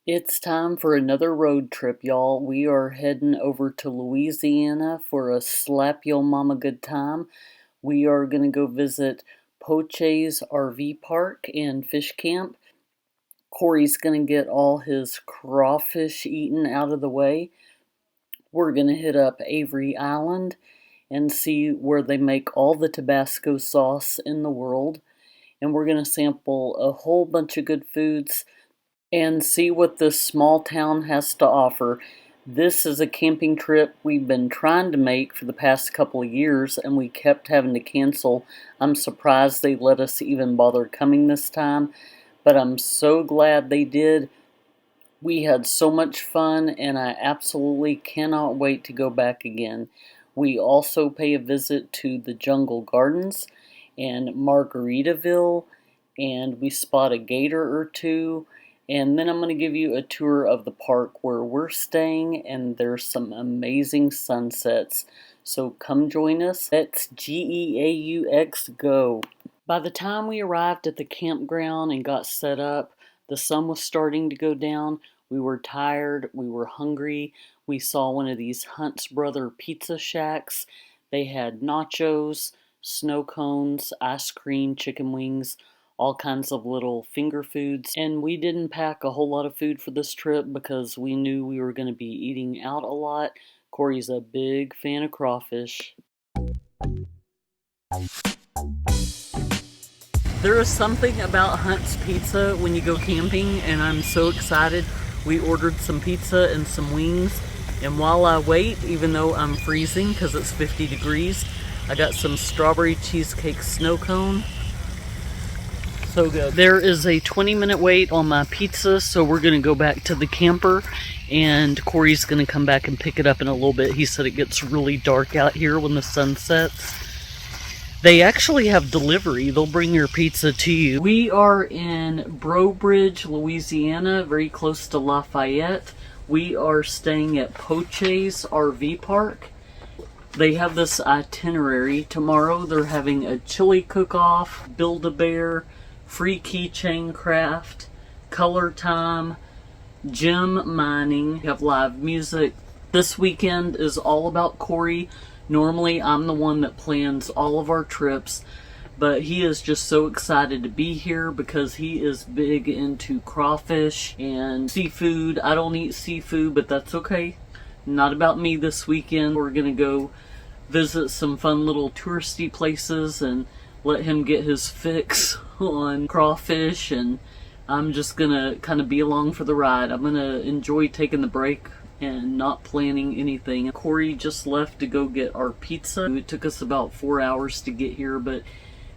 It's time for another road trip, y'all. We are heading over to Louisiana for a slap yo mama good time. We are going to go visit Poche's RV park and fish camp. Corey's going to get all his crawfish eaten out of the way. We're going to hit up Avery Island and see where they make all the Tabasco sauce in the world. And we're going to sample a whole bunch of good foods and see what this small town has to offer. This is a camping trip we've been trying to make for the past couple of years, and we kept having to cancel. I'm surprised they let us even bother coming this time, but I'm so glad they did. We had so much fun, and I absolutely cannot wait to go back again. We also pay a visit to the Jungle Gardens and Margaritaville, and we spot a gator or two. And then I'm going to give you a tour of the park where we're staying, and there's some amazing sunsets. So come join us. Let's GEAUX go. By the time we arrived at the campground and got set up, the sun was starting to go down. We were tired, we were hungry. We saw one of these Hunt's Brother pizza shacks. They had nachos, snow cones, ice cream, chicken wings, all kinds of little finger foods. And we didn't pack a whole lot of food for this trip because we knew we were going to be eating out a lot. Corey's a big fan of crawfish. There is something about Hunt's Pizza when you go camping, and I'm so excited. We ordered some pizza and some wings, and while I wait, even though I'm freezing because it's 50 degrees, I got some strawberry cheesecake snow cone. So good. There is a 20-minute wait on my pizza, so we're going to go back to the camper, and Corey's going to come back and pick it up in a little bit. He said it gets really dark out here when the sun sets. They actually have delivery. They'll bring your pizza to you. We are in Breaux Bridge, Louisiana, very close to Lafayette. We are staying at Poche's RV park. They have this itinerary. Tomorrow they're having a chili cook-off, Build-A-Bear, free keychain craft, color time, gem mining, we have live music. This weekend is all about Corey. Normally, I'm the one that plans all of our trips, but he is just so excited to be here because he is big into crawfish and seafood. I don't eat seafood, but that's okay. Not about me this weekend. We're going to go visit some fun little touristy places and let him get his fix on crawfish, and I'm just going to kind of be along for the ride. I'm going to enjoy taking the break and not planning anything. Corey just left to go get our pizza. It took us about 4 hours to get here, but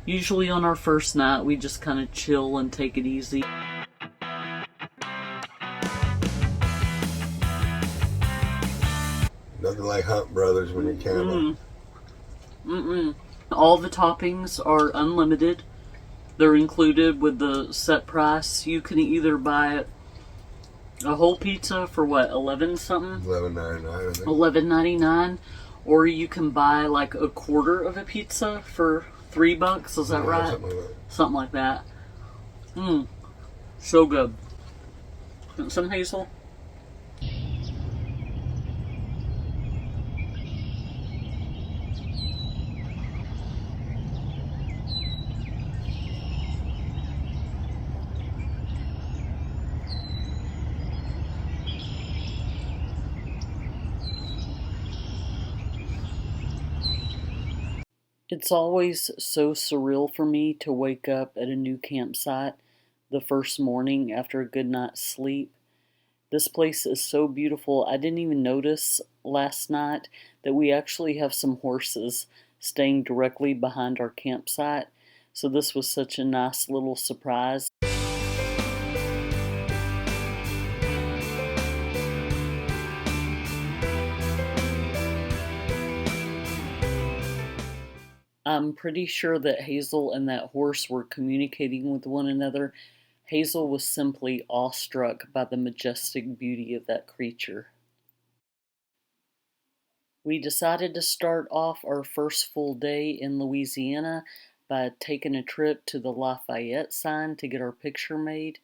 usually on our first night we just kind of chill and take it easy. Nothing like Hunt Brothers when you're camping. All the toppings are unlimited. They're included with the set price. You can either buy a whole pizza for what, 11 something? $11.99, I think. $11.99, or you can buy like a quarter of a pizza for $3. Is that right? Something like that. Something like that. So good. Want some, Hazel? It's always so surreal for me to wake up at a new campsite the first morning after a good night's sleep. This place is so beautiful. I didn't even notice last night that we actually have some horses staying directly behind our campsite. So this was such a nice little surprise. I'm pretty sure that Hazel and that horse were communicating with one another. Hazel was simply awestruck by the majestic beauty of that creature. We decided to start off our first full day in Louisiana by taking a trip to the Lafayette sign to get our picture made.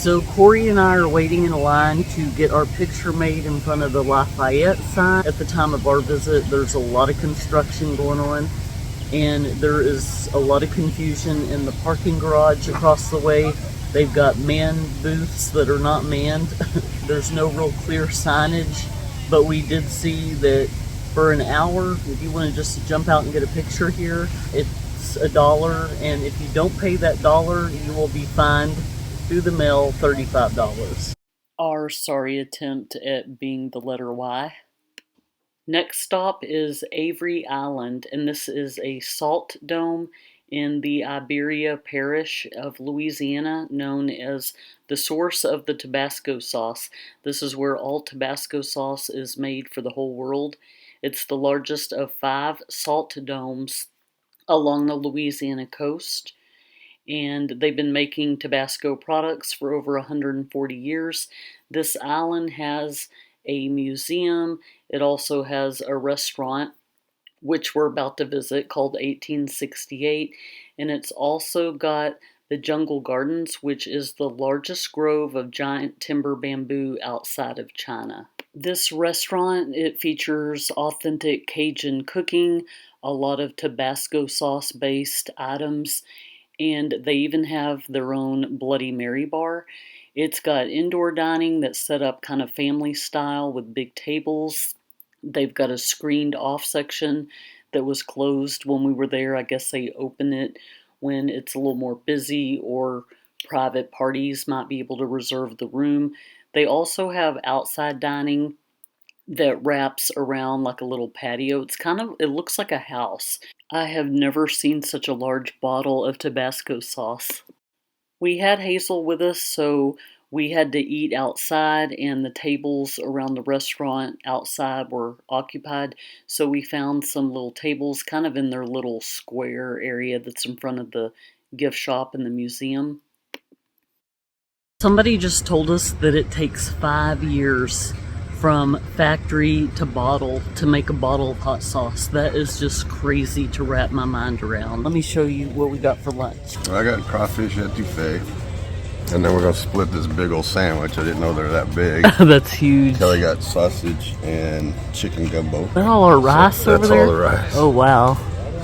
So Corey and I are waiting in a line to get our picture made in front of the Lafayette sign. At the time of our visit, there's a lot of construction going on, and there is a lot of confusion in the parking garage across the way. They've got manned booths that are not manned. There's no real clear signage, but we did see that for an hour, if you want to just jump out and get a picture here, it's $1, and if you don't pay that $1, you will be fined through the mail $35. Our sorry attempt at being the letter Y. Next stop is Avery Island, and this is a salt dome in the Iberia parish of Louisiana, known as the source of the Tabasco sauce. This is where all Tabasco sauce is made for the whole world. It's the largest of 5 salt domes along the Louisiana coast, and they've been making Tabasco products for over 140 years. This island has a museum. It also has a restaurant, which we're about to visit, called 1868, and it's also got the Jungle Gardens, which is the largest grove of giant timber bamboo outside of China. This restaurant, it features authentic Cajun cooking, a lot of Tabasco sauce based items, and they even have their own Bloody Mary bar. It's got indoor dining that's set up kind of family style with big tables. They've got a screened off section that was closed when we were there. I guess they open it when it's a little more busy, or private parties might be able to reserve the room. They also have outside dining that wraps around like a little patio. It looks like a house. I have never seen such a large bottle of Tabasco sauce. We had Hazel with us, so we had to eat outside, and the tables around the restaurant outside were occupied. So we found some little tables kind of in their little square area that's in front of the gift shop and the museum. Somebody just told us that it takes 5 years from factory to bottle to make a bottle of hot sauce. That is just crazy to wrap my mind around. Let me show you what we got for lunch. I got crawfish etouffee, and then we're gonna split this big old sandwich. I didn't know they're that big. That's huge. Kelly got sausage and chicken gumbo. Is that all our rice over there? That's all the rice. Oh wow.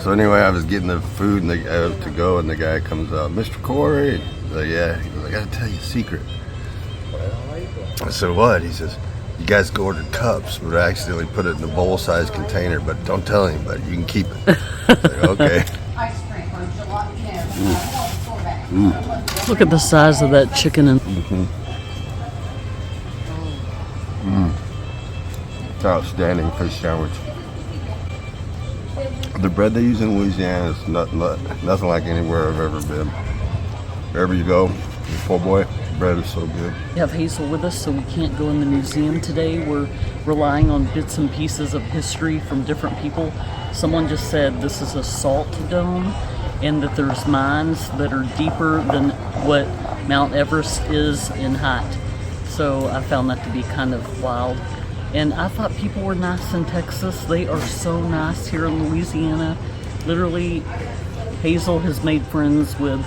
So anyway, I was getting the food and to go, and the guy comes out, Mr. Corey. I was like, yeah. He goes, I gotta tell you a secret. I said, what? He says, you guys ordered cups, but I accidentally put it in a bowl-sized container, but don't tell anybody. You can keep it. Like, okay. Look at the size of that chicken. And It's outstanding fish sandwich. The bread they use in Louisiana is nothing like anywhere I've ever been. Wherever you go, poor boy, bread is so good. We have Hazel with us, so we can't go in the museum today. We're relying on bits and pieces of history from different people. Someone just said this is a salt dome, and that there's mines that are deeper than what Mount Everest is in height. So I found that to be kind of wild. And I thought people were nice in Texas. They are so nice here in Louisiana. Literally, Hazel has made friends with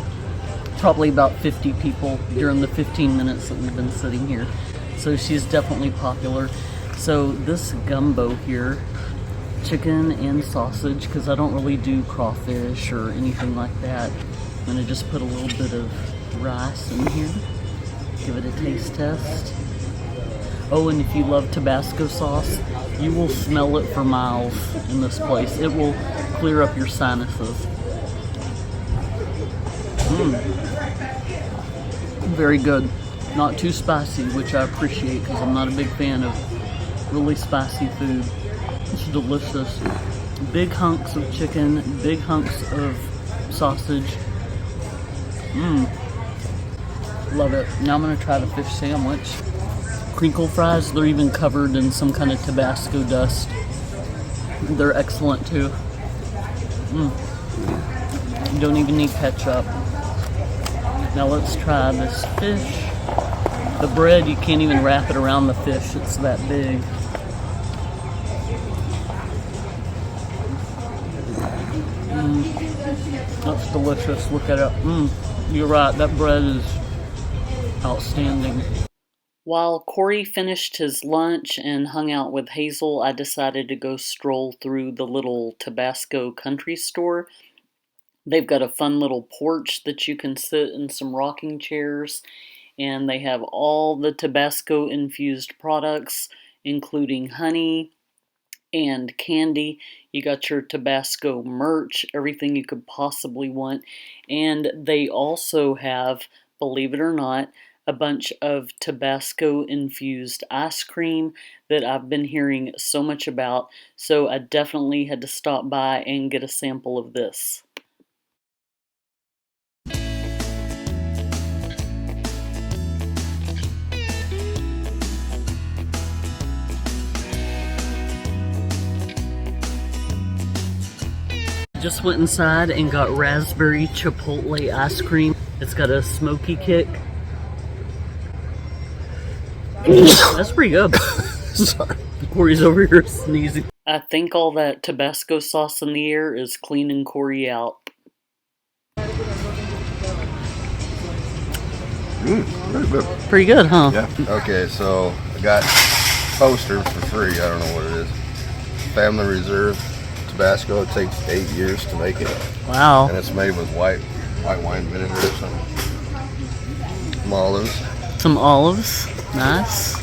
probably about 50 people during the 15 minutes that we've been sitting here. So she's definitely popular. So this gumbo here, chicken and sausage, because I don't really do crawfish or anything like that. I'm gonna just put a little bit of rice in here. Give it a taste test. Oh, and if you love Tabasco sauce, you will smell it for miles in this place. It will clear up your sinuses. Very good. Not too spicy, which I appreciate because I'm not a big fan of really spicy food. It's delicious. Big hunks of chicken, big hunks of sausage. Love it. Now I'm gonna try the fish sandwich. Crinkle fries, they're even covered in some kind of Tabasco dust. They're excellent too. You don't even need ketchup. Now let's try this fish. The bread, you can't even wrap it around the fish, it's that big. That's delicious, look at it. You're right, that bread is Outstanding. While Corey finished his lunch and hung out with Hazel, I decided to go stroll through the little Tabasco country store. They've got a fun little porch that you can sit in some rocking chairs, and they have all the Tabasco infused products, including honey and candy. You got your Tabasco merch, everything you could possibly want. And they also have, believe it or not, a bunch of Tabasco infused ice cream that I've been hearing so much about. So I definitely had to stop by and get a sample of this. Just went inside and got raspberry chipotle ice cream. It's got a smoky kick. That's pretty good. Sorry. Corey's over here sneezing. I think all that Tabasco sauce in the air is cleaning Corey out. Very good. Pretty good, huh? Yeah. Okay, so I got posters for free. I don't know what it is. Family Reserve Tabasco. It takes 8 years to make it. Wow. And it's made with white wine vinegar or something. Some olives. Some olives. Nice.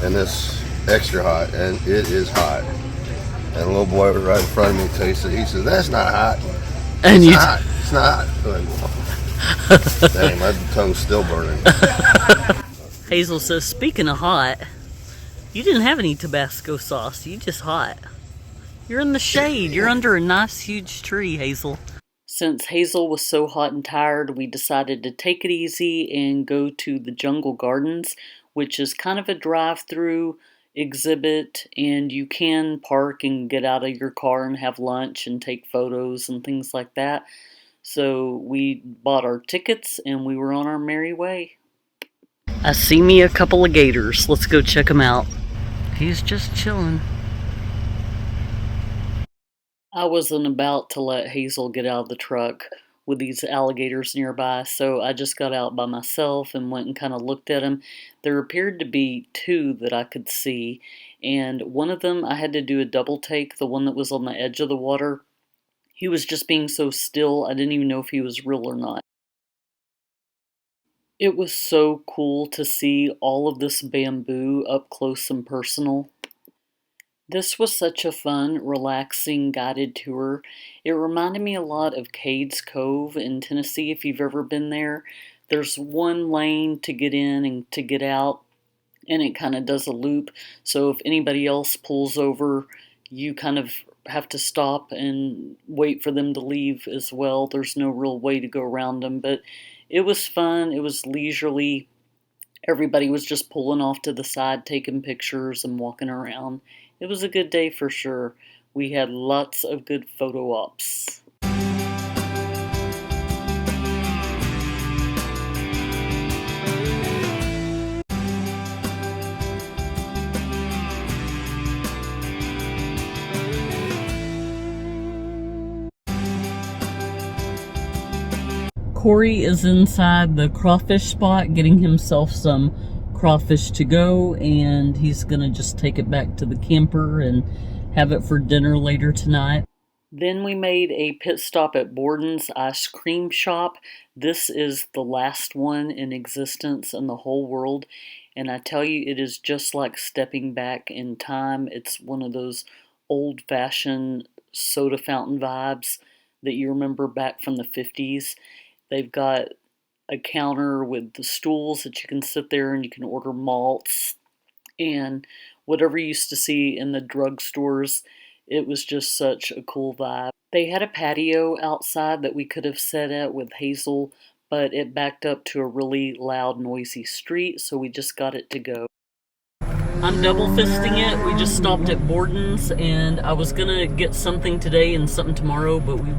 And this extra hot, and it is hot. And a little boy right in front of me tasted it. He says, "That's not hot." And it's you hot. It's not hot. Dang, my tongue's still burning. Hazel says, speaking of hot, you didn't have any Tabasco sauce. You just hot. You're in the shade. You're under a nice huge tree, Hazel. Since Hazel was so hot and tired, we decided to take it easy and go to the Jungle Gardens, which is kind of a drive-through exhibit, and you can park and get out of your car and have lunch and take photos and things like that. So we bought our tickets and we were on our merry way. I see me a couple of gators. Let's go check them out. He's just chilling. I wasn't about to let Hazel get out of the truck with these alligators nearby, so I just got out by myself and went and kind of looked at them. There appeared to be two that I could see, and one of them I had to do a double take, the one that was on the edge of the water. He was just being so still, I didn't even know if he was real or not. It was so cool to see all of this bamboo up close and personal. This was such a fun, relaxing, guided tour. It reminded me a lot of Cades Cove in Tennessee, if you've ever been there. There's one lane to get in and to get out, and it kind of does a loop. So if anybody else pulls over, you kind of have to stop and wait for them to leave as well. There's no real way to go around them, but it was fun. It was leisurely. Everybody was just pulling off to the side, taking pictures and walking around. It was a good day for sure. We had lots of good photo ops. Corey is inside the crawfish spot getting himself some crawfish to go, and he's gonna just take it back to the camper and have it for dinner later tonight. Then we made a pit stop at Borden's ice cream shop. This is the last one in existence in the whole world, and I tell you, it is just like stepping back in time. It's one of those old-fashioned soda fountain vibes that you remember back from the 50s. They've got a counter with the stools that you can sit there and you can order malts and whatever you used to see in the drugstores. It was just such a cool vibe. They had a patio outside that we could have sat at with Hazel, but it backed up to a really loud, noisy street, so we just got it to go. I'm double fisting it. We just stopped at Borden's, and I was gonna get something today and something tomorrow, but we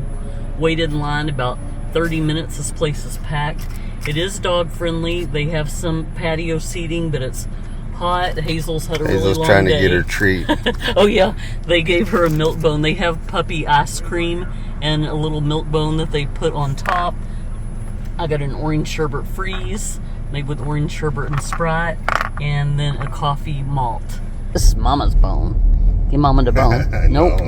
waited in line about 30 minutes. This place is packed. It is dog friendly. They have some patio seating, but it's hot. Hazel's had a really long day. Hazel's trying to get her treat. Oh yeah, they gave her a milk bone. They have puppy ice cream and a little milk bone that they put on top. I got an orange sherbet freeze. made with orange sherbet and Sprite, and then a coffee malt. This is Mama's bone. Give Mama the bone. Nope.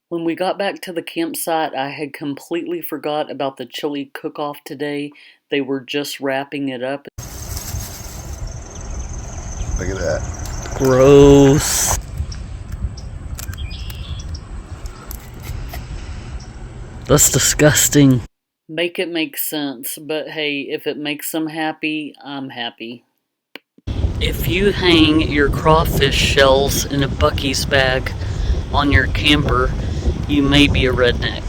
When we got back to the campsite, I had completely forgot about the chili cook-off today. They were just wrapping it up. Look at that. Gross. That's disgusting. Make it make sense, but hey, if it makes them happy, I'm happy. If you hang your crawfish shells in a Buc-ee's bag on your camper, you may be a redneck.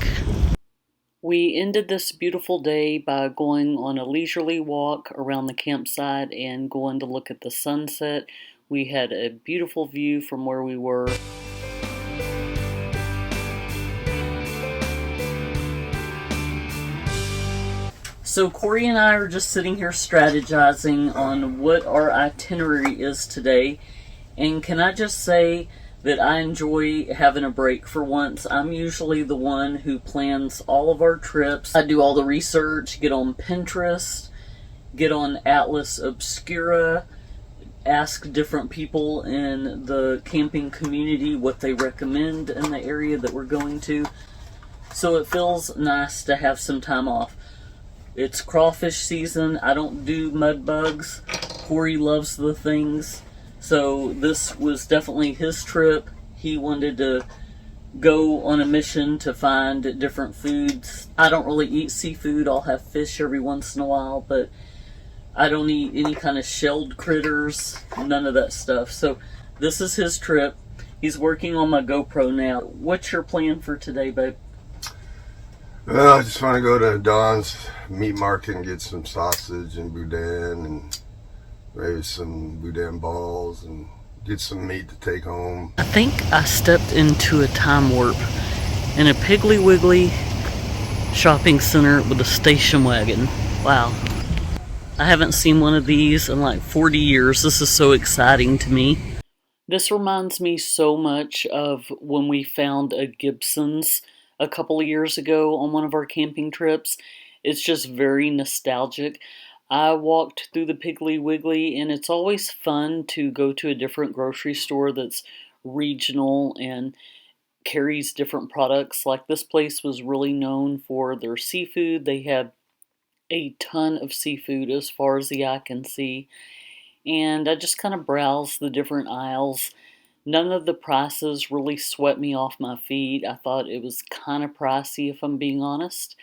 We ended this beautiful day by going on a leisurely walk around the campsite and going to look at the sunset. We had a beautiful view from where we were. So Corey and I are just sitting here strategizing on what our itinerary is today. And can I just say that I enjoy having a break for once. I'm usually the one who plans all of our trips. I do all the research, get on Pinterest, get on Atlas Obscura, ask different people in the camping community what they recommend in the area that we're going to. So it feels nice to have some time off. It's crawfish season. I don't do mud bugs. Corey loves the things. So this was definitely his trip. He wanted to go on a mission to find different foods. I don't really eat seafood. I'll have fish every once in a while, but I don't eat any kind of shelled critters, none of that stuff. So this is his trip. He's working on my GoPro now. What's your plan for today, babe? Well, I just want to go to Don's meat market and get some sausage and boudin and maybe some boudin balls and get some meat to take home. I think I stepped into a time warp in a Piggly Wiggly shopping center with a station wagon. Wow. I haven't seen one of these in like 40 years. This is so exciting to me. This reminds me so much of when we found a Gibson's a couple of years ago on one of our camping trips. It's just very nostalgic. I walked through the Piggly Wiggly, and it's always fun to go to a different grocery store that's regional and carries different products. Like this place was really known for their seafood. They had a ton of seafood as far as the eye can see. And I just kind of browsed the different aisles. None of the prices really swept me off my feet. I thought it was kind of pricey, if I'm being honest.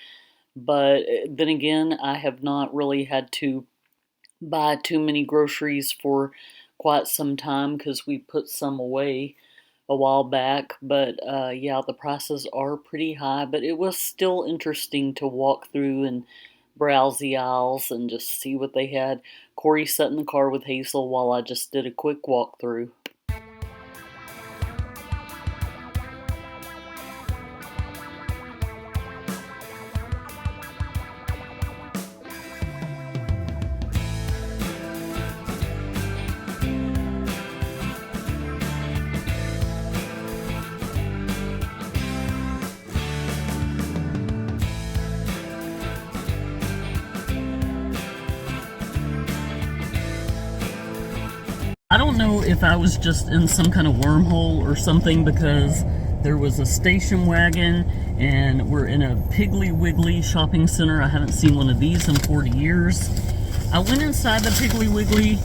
But then again, I have not really had to buy too many groceries for quite some time because we put some away a while back. But yeah, the prices are pretty high, but it was still interesting to walk through and browse the aisles and just see what they had. Corey sat in the car with Hazel while I just did a quick walkthrough. I don't know if I was just in some kind of wormhole or something because there was a station wagon and we're in a Piggly Wiggly shopping center. I haven't seen one of these in 40 years. I went inside the Piggly Wiggly.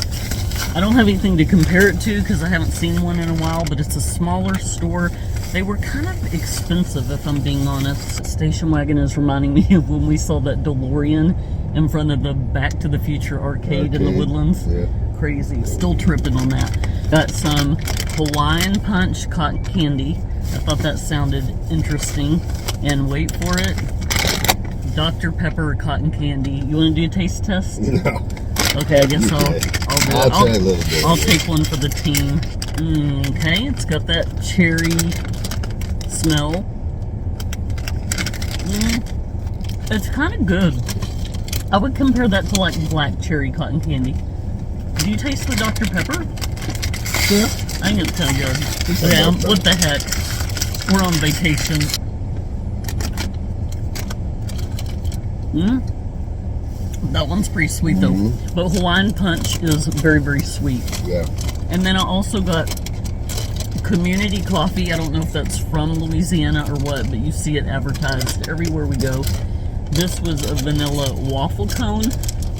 I don't have anything to compare it to because I haven't seen one in a while, but it's a smaller store. They were kind of expensive, if I'm being honest. Station wagon is reminding me of when we saw that DeLorean in front of the Back to the Future arcade in the Woodlands. Yeah. Crazy. Still tripping on that. Got some Hawaiian Punch cotton candy. I thought that sounded interesting. And wait for it, Dr. Pepper cotton candy. You want to do a taste test? No. Okay, I guess I'll do it. I'll try a little bit. I'll take one for the team. Okay, it's got that cherry smell. It's kind of good. I would compare that to like black cherry cotton candy. Do you taste the Dr. Pepper? Yeah. I ain't gonna tell you. Yeah, what the heck? We're on vacation. That one's pretty sweet though. But Hawaiian Punch is very, very sweet. Yeah. And then I also got Community Coffee. I don't know if that's from Louisiana or what, but you see it advertised everywhere we go. This was a vanilla waffle cone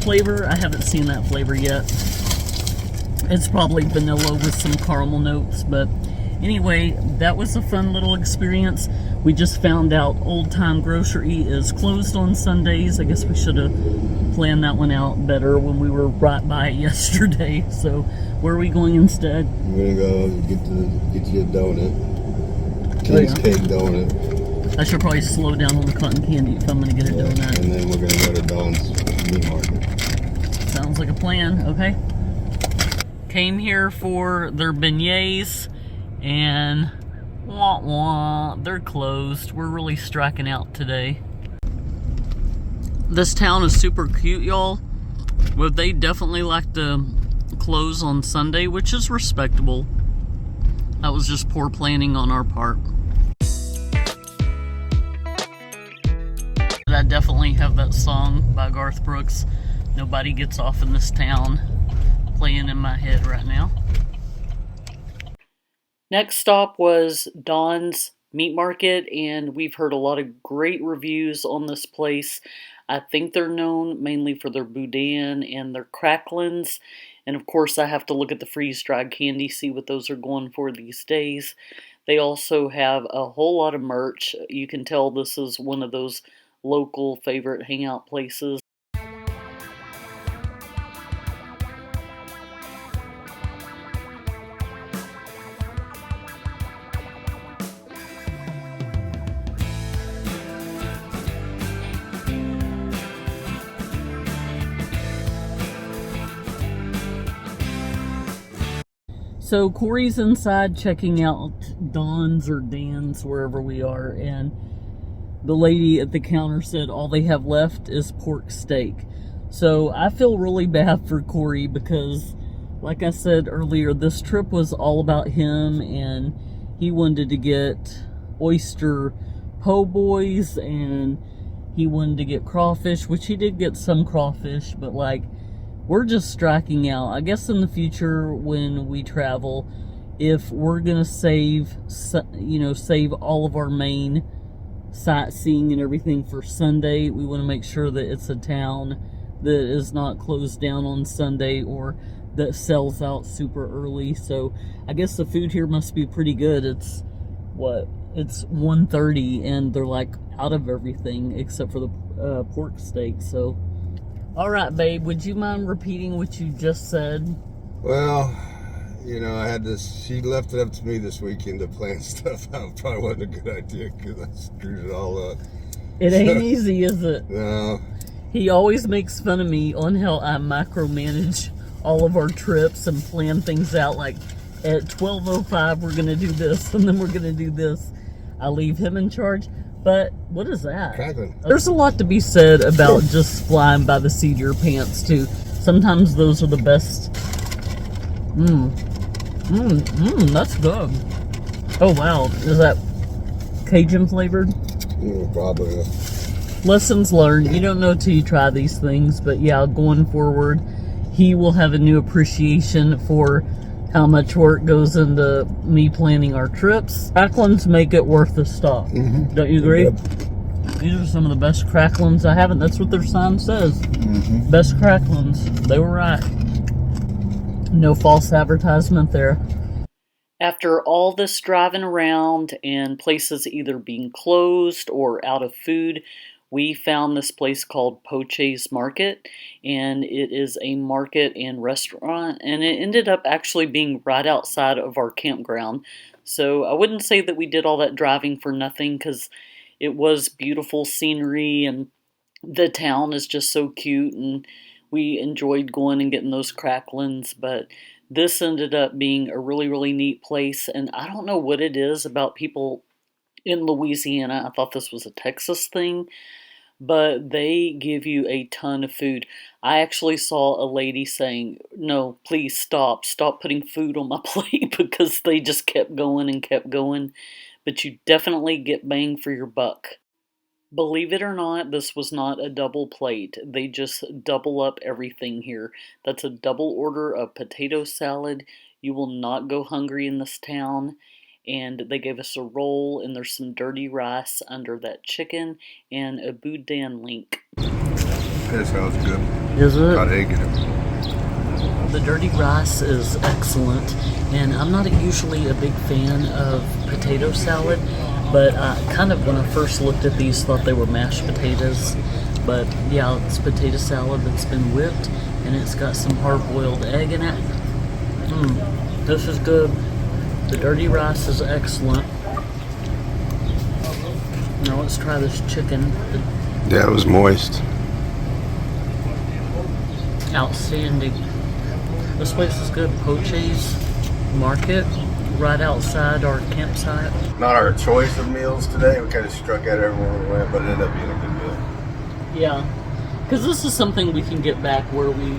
flavor. I haven't seen that flavor yet. It's probably vanilla with some caramel notes, but anyway, that was a fun little experience. We just found out Old Time Grocery is closed on Sundays. I guess we should have planned that one out better when we were right by it yesterday. So where are we going instead? We're gonna go get you a donut. King's Cake donut. I should probably slow down on the cotton candy if I'm gonna get a donut. And then we're gonna go to Dawn's Meat Market. Sounds like a plan, okay? Came here for their beignets, and wah wah, they're closed. We're really striking out today. This town is super cute, y'all, but they definitely like to close on Sunday, which is respectable. That was just poor planning on our part. I definitely have that song by Garth Brooks, Nobody Gets Off in This Town, playing in my head right now. Next stop was Dawn's Meat Market, and we've heard a lot of great reviews on this place. I think they're known mainly for their boudin and their cracklins, and of course I have to look at the freeze-dried candy, see what those are going for these days. They also have a whole lot of merch. You can tell this is one of those local favorite hangout places. So Corey's inside checking out Don's or Dan's, wherever we are, and the lady at the counter said all they have left is pork steak. So I feel really bad for Corey because, like I said earlier, this trip was all about him, and he wanted to get oyster po' boys, and he wanted to get crawfish, which he did get some crawfish, but like, we're just striking out. I guess in the future when we travel, if we're gonna save all of our main sightseeing and everything for Sunday, we want to make sure that it's a town that is not closed down on Sunday or that sells out super early. So I guess the food here must be pretty good. It's 1:30 and they're like out of everything except for the pork steak. So all right, babe, would you mind repeating what you just said? Well, I had this. She left it up to me this weekend to plan stuff out. Probably wasn't a good idea because I screwed it all up. It ain't easy, is it? No. He always makes fun of me on how I micromanage all of our trips and plan things out. Like at 12:05, we're going to do this, and then we're going to do this. I leave him in charge. But what is that? Crackling. There's a lot to be said about just flying by the seat of your pants, too. Sometimes those are the best. That's good. Oh, wow. Is that Cajun flavored? Probably. Lessons learned. You don't know till you try these things. But yeah, going forward, he will have a new appreciation for how much work goes into me planning our trips. Cracklins make it worth the stop. Mm-hmm. Don't you agree? Yep. These are some of the best cracklins I have, and that's what their sign says. Mm-hmm. Best cracklins. They were right. No false advertisement there. After all this driving around and places either being closed or out of food, we found this place called Poche's Market, and it is a market and restaurant, and it ended up actually being right outside of our campground. So I wouldn't say that we did all that driving for nothing, because it was beautiful scenery, and the town is just so cute, and we enjoyed going and getting those cracklins, but this ended up being a really, really neat place, and I don't know what it is about people in Louisiana. I thought this was a Texas thing, but they give you a ton of food. I actually saw a lady saying, no, please stop putting food on my plate, because they just kept going and kept going. But you definitely get bang for your buck. Believe it or not, this was not a double plate. They just double up everything here. That's a double order of potato salad. You will not go hungry in this town. And they gave us a roll, and there's some dirty rice under that chicken, and a boudin link. That sounds good. Is it? Got egg in it. The dirty rice is excellent, and I'm not usually a big fan of potato salad, but I kind of, when I first looked at these, thought they were mashed potatoes. But yeah, it's potato salad that's been whipped, and it's got some hard-boiled egg in it. This is good. The dirty rice is excellent. Now let's try this chicken. Yeah, it was moist. Outstanding. This place is good. Poche's Market, right outside our campsite. Not our choice of meals today. We kind of struck out everywhere we went, but it ended up being a good meal. Yeah, because this is something we can get back where we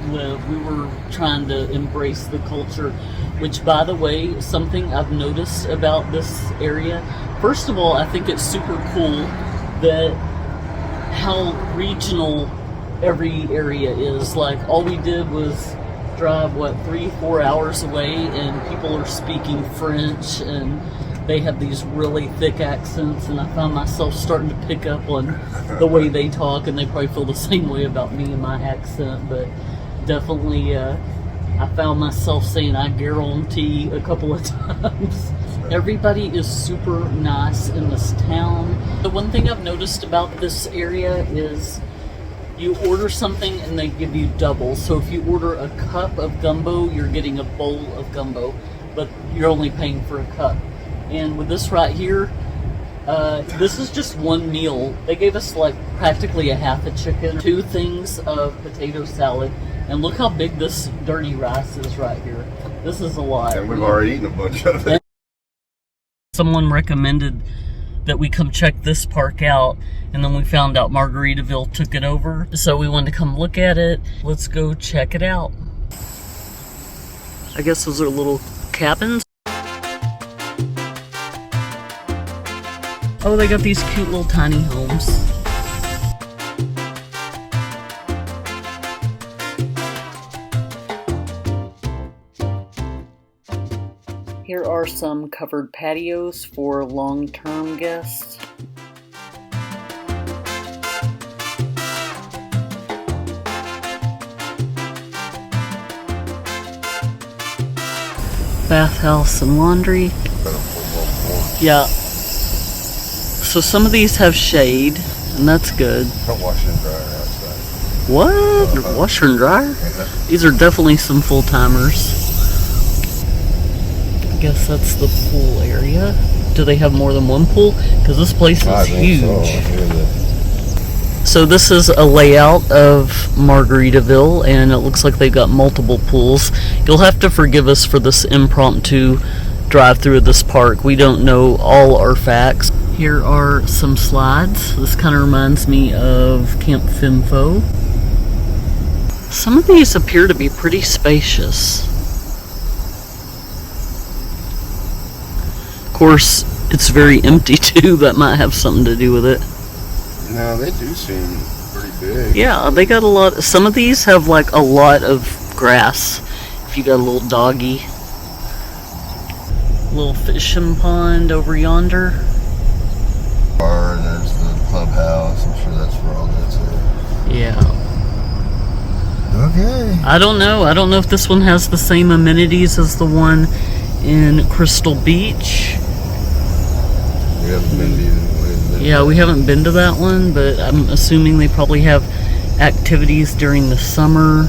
live. We were trying to embrace the culture, which, by the way, something I've noticed about this area. First of all, I think it's super cool that how regional every area is. Like, all we did was drive, 3-4 hours away, and people are speaking French, and they have these really thick accents, and I found myself starting to pick up on the way they talk, and they probably feel the same way about me and my accent, but definitely I found myself saying I guarantee a couple of times. Everybody is super nice in this town. The one thing I've noticed about this area is you order something and they give you double. So if you order a cup of gumbo, you're getting a bowl of gumbo, but you're only paying for a cup. And with this right here, this is just one meal. They gave us like practically a half a chicken, 2 things of potato salad, and look how big this dirty rice is right here. This is a lot. And we've already eaten a bunch of it. Someone recommended that we come check this park out, and then we found out Margaritaville took it over, so we wanted to come look at it. Let's go check it out. I guess those are little cabins. Oh, they got these cute little tiny homes. Here are some covered patios for long-term guests. Bathhouse and laundry. Yeah. So some of these have shade, and that's good. Don't wash and dry outside. What? Washer and dryer? These are definitely some full-timers. I guess that's the pool area. Do they have more than one pool? Because this place is huge. So this is a layout of Margaritaville, and it looks like they've got multiple pools. You'll have to forgive us for this impromptu drive through this park. We don't know all our facts. Here are some slides. This kind of reminds me of Camp Fimfo. Some of these appear to be pretty spacious. Of course, it's very empty too. That might have something to do with it. No, they do seem pretty big. Yeah, they got a lot. Some of these have like a lot of grass. If you got a little doggy. Little fishing pond over yonder. Bar, and there's the clubhouse. I'm sure that's where all that's at. Yeah. Okay. I don't know. I don't know if this one has the same amenities as the one in Crystal Beach. We haven't been to either. Yeah, we haven't been to that one, but I'm assuming they probably have activities during the summer.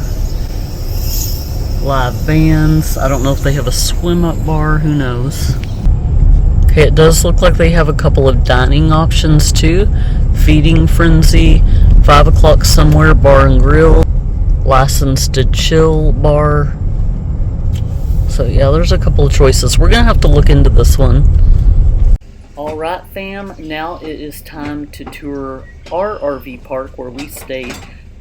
Live bands. I don't know if they have a swim-up bar. Who knows? Okay, it does look like they have a couple of dining options too. Feeding Frenzy, 5 o'clock somewhere, bar and grill, licensed to chill bar. So yeah, there's a couple of choices. We're gonna have to look into this one. Alright fam, now it is time to tour our RV park where we stayed.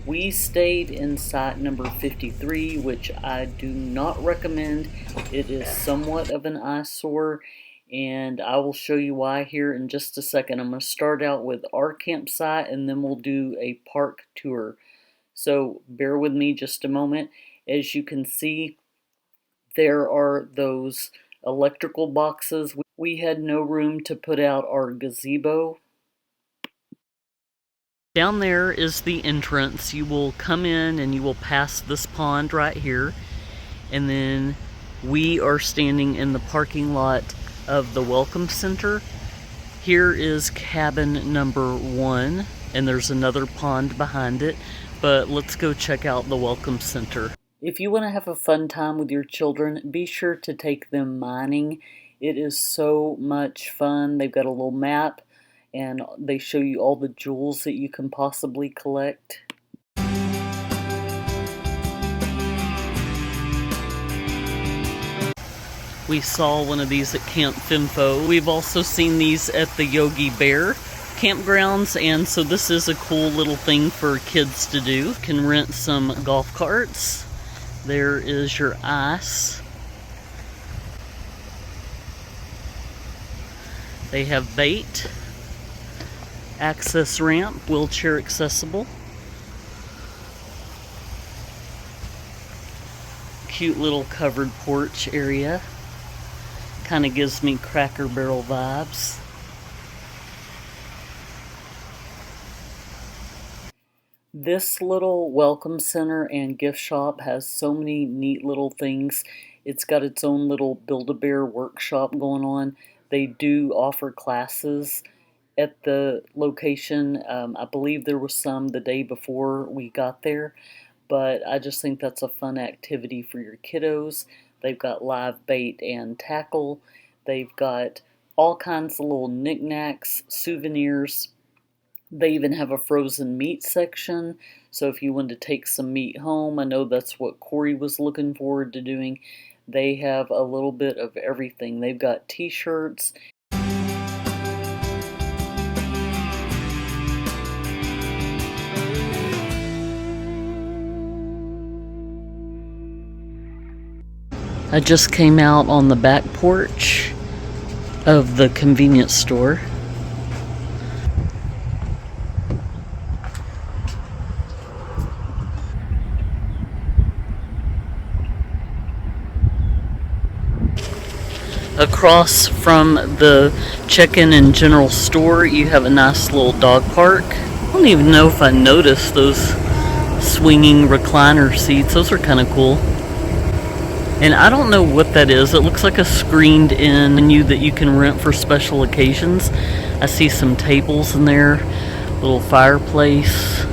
We stayed in site number 53, which I do not recommend. It is somewhat of an eyesore, and I will show you why here in just a second. I'm going to start out with our campsite and then we'll do a park tour. So bear with me just a moment. As you can see, there are those electrical boxes. We had no room to put out our gazebo. Down there is the entrance. You will come in and you will pass this pond right here. And then we are standing in the parking lot of the Welcome Center. Here is cabin number 1, and there's another pond behind it. But let's go check out the Welcome Center. If you want to have a fun time with your children, be sure to take them mining. It is so much fun. They've got a little map, and they show you all the jewels that you can possibly collect. We saw one of these at Camp Fimfo. We've also seen these at the Yogi Bear campgrounds, and so this is a cool little thing for kids to do. You can rent some golf carts. There is your ice. They have bait, access ramp, wheelchair accessible. Cute little covered porch area. Kind of gives me Cracker Barrel vibes. This little welcome center and gift shop has so many neat little things. It's got its own little Build-A-Bear workshop going on. They do offer classes at the location. I believe there was some the day before we got there, but I just think that's a fun activity for your kiddos. They've got live bait and tackle. They've got all kinds of little knickknacks, souvenirs. They even have a frozen meat section, so if you wanted to take some meat home, I know that's what Corey was looking forward to doing. They have a little bit of everything. They've got t-shirts. I just came out on the back porch of the convenience store. Across from the check-in and general store, you have a nice little dog park. I don't even know if I noticed those swinging recliner seats. Those are kind of cool. And I don't know what that is. It looks like a screened-in menu that you can rent for special occasions. I see some tables in there, little fireplace.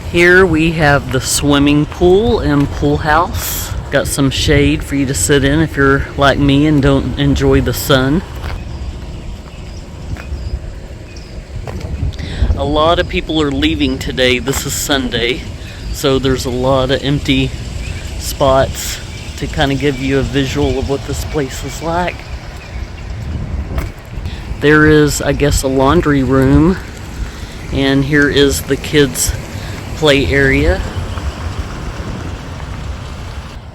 Here we have the swimming pool and pool house. Got some shade for you to sit in if you're like me and don't enjoy the sun. A lot of people are leaving today. This is Sunday, so there's a lot of empty spots to kind of give you a visual of what this place is like. There is, I guess, a laundry room, and here is the kids' play area.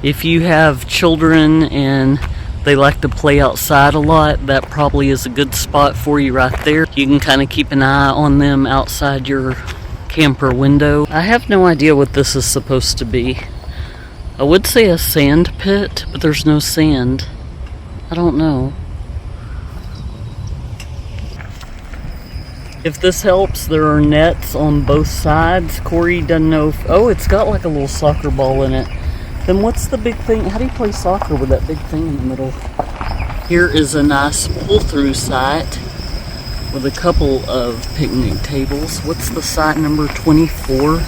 If you have children and they like to play outside a lot, that probably is a good spot for you right there. You can kind of keep an eye on them outside your camper window. I have no idea what this is supposed to be. I would say a sand pit, but there's no sand. I don't know. If this helps, there are nets on both sides. Corey doesn't know if... Oh, it's got like a little soccer ball in it. Then what's the big thing? How do you play soccer with that big thing in the middle? Here is a nice pull-through site with a couple of picnic tables. What's the site number? 24?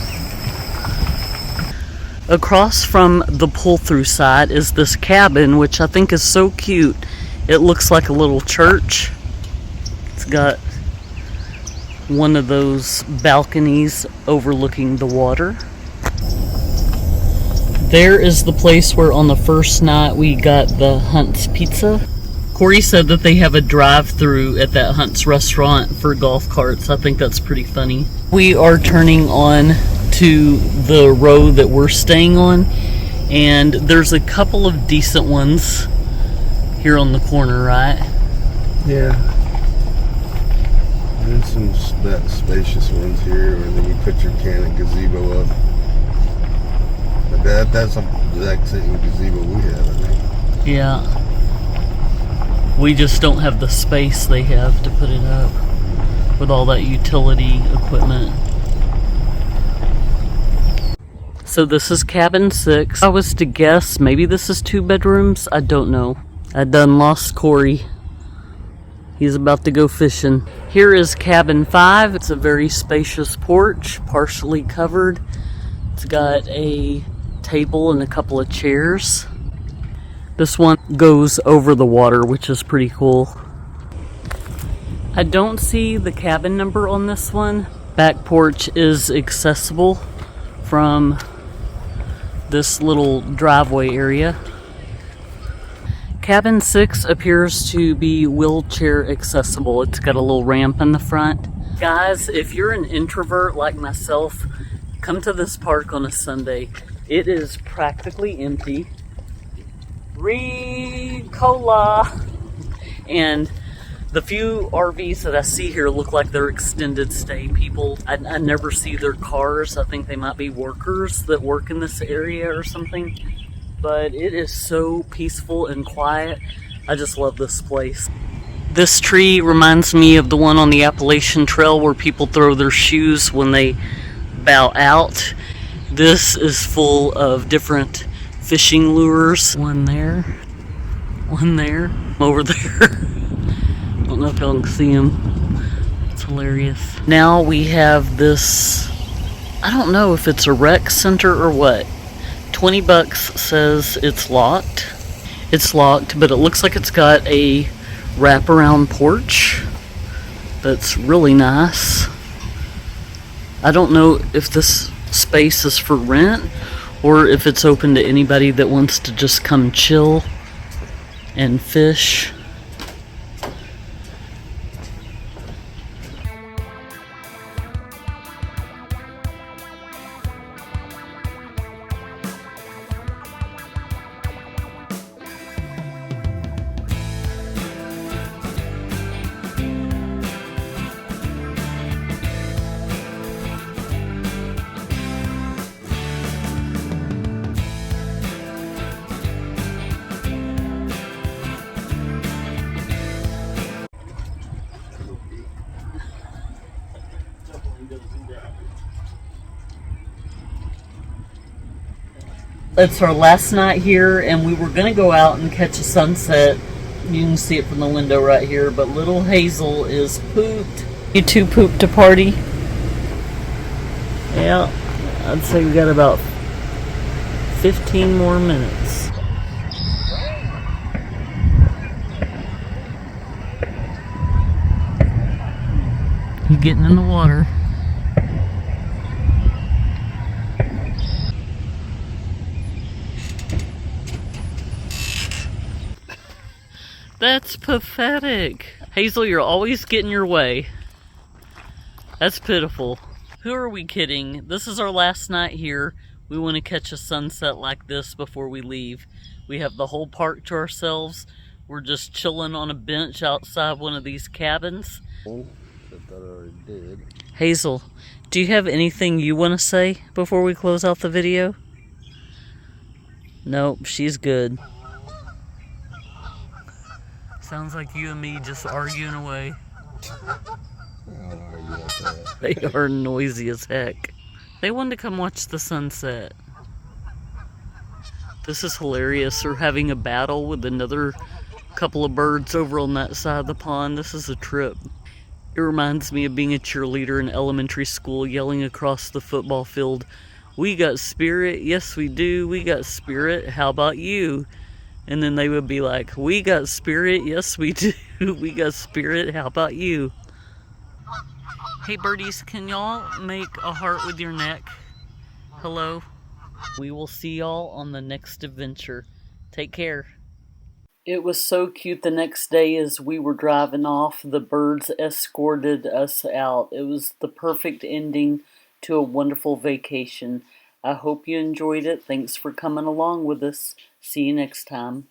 Across from the pull-through site is this cabin, which I think is so cute. It looks like a little church. It's got one of those balconies overlooking the water. There is the place where on the first night we got the Hunt's Pizza. Corey said that they have a drive-through at that Hunt's restaurant for golf carts. I think that's pretty funny. We are turning on to the road that we're staying on, and there's a couple of decent ones here on the corner, right? Yeah. There's some spacious ones here where then you put your can of gazebo up. But that's the exact same gazebo we have, I think. Yeah. We just don't have the space they have to put it up with all that utility equipment. So this is cabin 6. If I was to guess, maybe this is 2 bedrooms. I don't know. I done lost Corey. He's about to go fishing. Here is cabin 5. It's a very spacious porch, partially covered. It's got a table and a couple of chairs. This one goes over the water, which is pretty cool. I don't see the cabin number on this one. Back porch is accessible from this little driveway area. Cabin 6 appears to be wheelchair accessible. It's got a little ramp in the front. Guys, if you're an introvert like myself, come to this park on a Sunday. It is practically empty. Ricola! And the few RVs that I see here look like they're extended stay people. I never see their cars. I think they might be workers that work in this area or something. But it is so peaceful and quiet. I just love this place. This tree reminds me of the one on the Appalachian Trail where people throw their shoes when they bow out. This is full of different fishing lures. One there, over there. I don't know if y'all can see him. It's hilarious. Now we have this, I don't know if it's a rec center or what. $20 says it's locked. It's locked, but it looks like it's got a wraparound porch that's really nice. I don't know if this space is for rent or if it's open to anybody that wants to just come chill and fish. It's our last night here, and we were going to go out and catch a sunset. You can see it from the window right here, but little Hazel is pooped. You two pooped to party? Yeah, I'd say we got about 15 more minutes. You getting in the water? That's pathetic. Hazel, you're always getting your way. That's pitiful. Who are we kidding? This is our last night here. We want to catch a sunset like this before we leave. We have the whole park to ourselves. We're just chilling on a bench outside one of these cabins. I thought I already did. Hazel, do you have anything you want to say before we close out the video? Nope, she's good. Sounds like you and me just arguing away. They are noisy as heck. They wanted to come watch the sunset. This is hilarious. They're having a battle with another couple of birds over on that side of the pond. This is a trip. It reminds me of being a cheerleader in elementary school, yelling across the football field, "We got spirit, yes we do, we got spirit, how about you?" And then they would be like, "We got spirit, yes we do, we got spirit, how about you?" Hey birdies, can y'all make a heart with your neck? Hello? We will see y'all on the next adventure. Take care. It was so cute the next day as we were driving off. The birds escorted us out. It was the perfect ending to a wonderful vacation. I hope you enjoyed it. Thanks for coming along with us. See you next time.